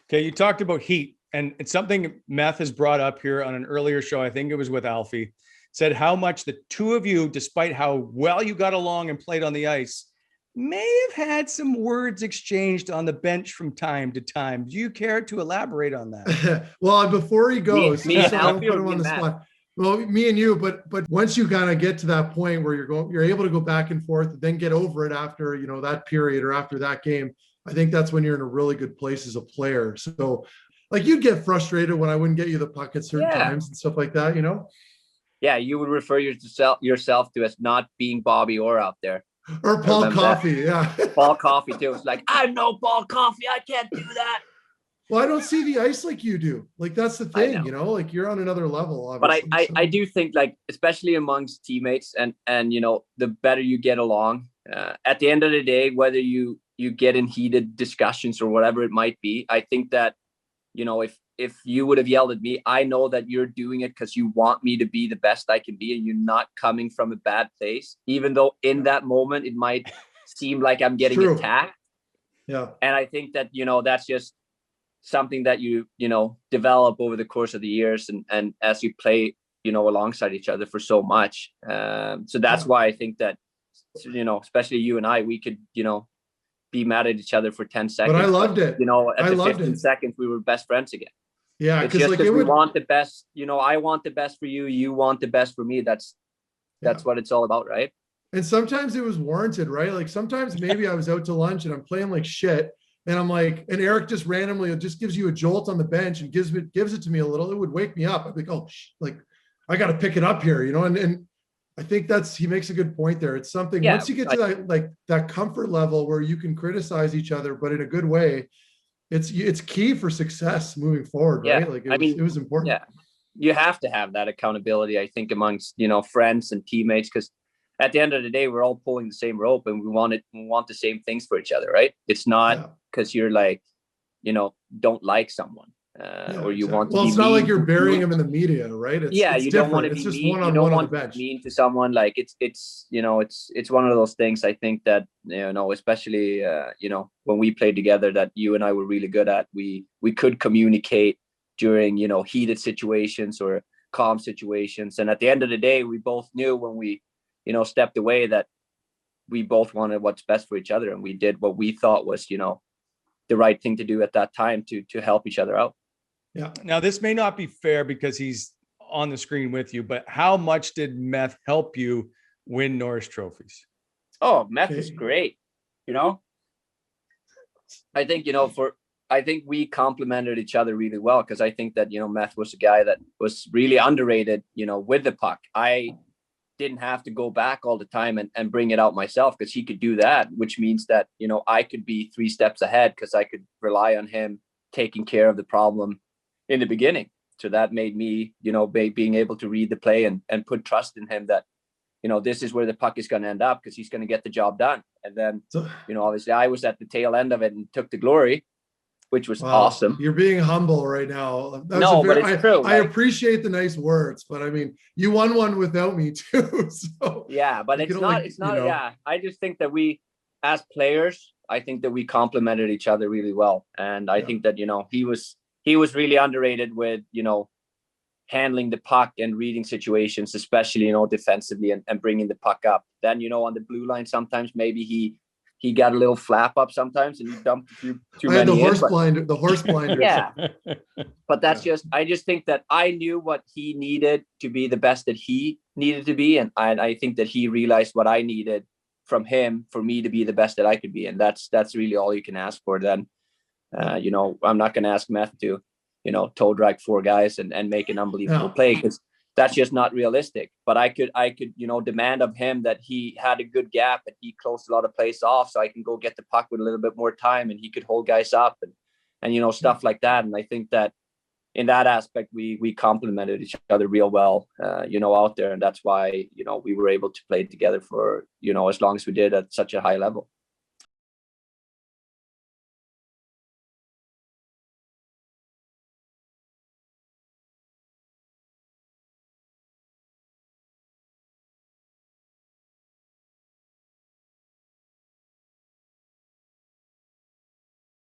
Okay, you talked about heat, and it's something Meth has brought up here on an earlier show. I think it was with Alfie. Said how much the two of you, despite how well you got along and played on the ice, may have had some words exchanged on the bench from time to time. Do you care to elaborate on that? Well, before he goes, me and so I don't Alfie put or him me on the and Matt? spot. Well, me and you, but once you kind of get to that point where you're able to go back and forth, and then get over it after that period or after that game, I think that's when you're in a really good place as a player. So, like, you'd get frustrated when I wouldn't get you the puck at certain times and stuff like that, Yeah, you would refer yourself to as not being Bobby Orr out there. Or Paul Coffey, yeah. Paul Coffey too. It's like, I'm no Paul Coffey. I can't do that. Well, I don't see the ice like you do. Like, that's the thing, like, you're on another level, obviously. But I do think, like, especially amongst teammates and the better you get along, at the end of the day, whether you get in heated discussions or whatever it might be, I think that, if you would have yelled at me, I know that you're doing it because you want me to be the best I can be, and you're not coming from a bad place, even though in that moment it might seem like I'm getting attacked. Yeah. And I think that, that's just something that you develop over the course of the years and as you play, alongside each other for so much. So that's why I think that, especially you and I, we could, be mad at each other for 10 seconds. But I loved it. At the 15 seconds, we were best friends again. Yeah. It's just because we want the best, I want the best for you. You want the best for me. That's what it's all about, right? And sometimes it was warranted, right? Like, sometimes maybe I was out to lunch and I'm playing like shit. And I'm like, and Erik just randomly just gives you a jolt on the bench and gives it to me a little. It would wake me up. I'd be like, oh, like, I got to pick it up here, and I think he makes a good point there. It's something, once you get to that comfort level where you can criticize each other, but in a good way, it's key for success moving forward, right? Like, it was important. Yeah, you have to have that accountability, I think, amongst, friends and teammates, because at the end of the day, we're all pulling the same rope and we want the same things for each other, right? It's not because you're like, don't like someone or you want to well, be it's not mean. like you're burying them in the media, right? It's you don't want to be it's just mean. one-on-one you don't on want the to bench. be mean to someone. Like, it's one of those things, I think, that, especially, when we played together, that you and I were really good at. We could communicate during, heated situations or calm situations. And at the end of the day, we both knew when we, stepped away, that we both wanted what's best for each other. And we did what we thought was, the right thing to do at that time to help each other out. Yeah. Now, this may not be fair because he's on the screen with you, but how much did Meth help you win Norris trophies? Oh, Meth is great. I think, I think we complemented each other really well, because I think that, Meth was a guy that was really underrated, with the puck. I didn't have to go back all the time and bring it out myself, because he could do that, which means that, I could be 3 steps ahead because I could rely on him taking care of the problem in the beginning. So that made me, being able to read the play and put trust in him that, this is where the puck is going to end up, because he's going to get the job done. And then, obviously I was at the tail end of it and took the glory, which was awesome. You're being humble right now. But it's true. I appreciate the nice words, but I mean, you won one without me too. So yeah, but it's not. Yeah, I just think that we, as players, I think that we complemented each other really well. And I think that, he was really underrated with, handling the puck and reading situations, especially, defensively and bringing the puck up. Then, on the blue line, sometimes maybe he got a little flap up sometimes and he dumped too many. The horse blinder. Yeah. But that's I just think that I knew what he needed to be the best that he needed to be. And I think that he realized what I needed from him for me to be the best that I could be. And that's really all you can ask for then. I'm not going to ask Meth to, toe drag 4 guys and make an unbelievable play, because that's just not realistic. But I could, demand of him that he had a good gap and he closed a lot of plays off, so I can go get the puck with a little bit more time and he could hold guys up and stuff like that. And I think that in that aspect, we complemented each other real well, out there. And that's why, we were able to play together for, as long as we did at such a high level.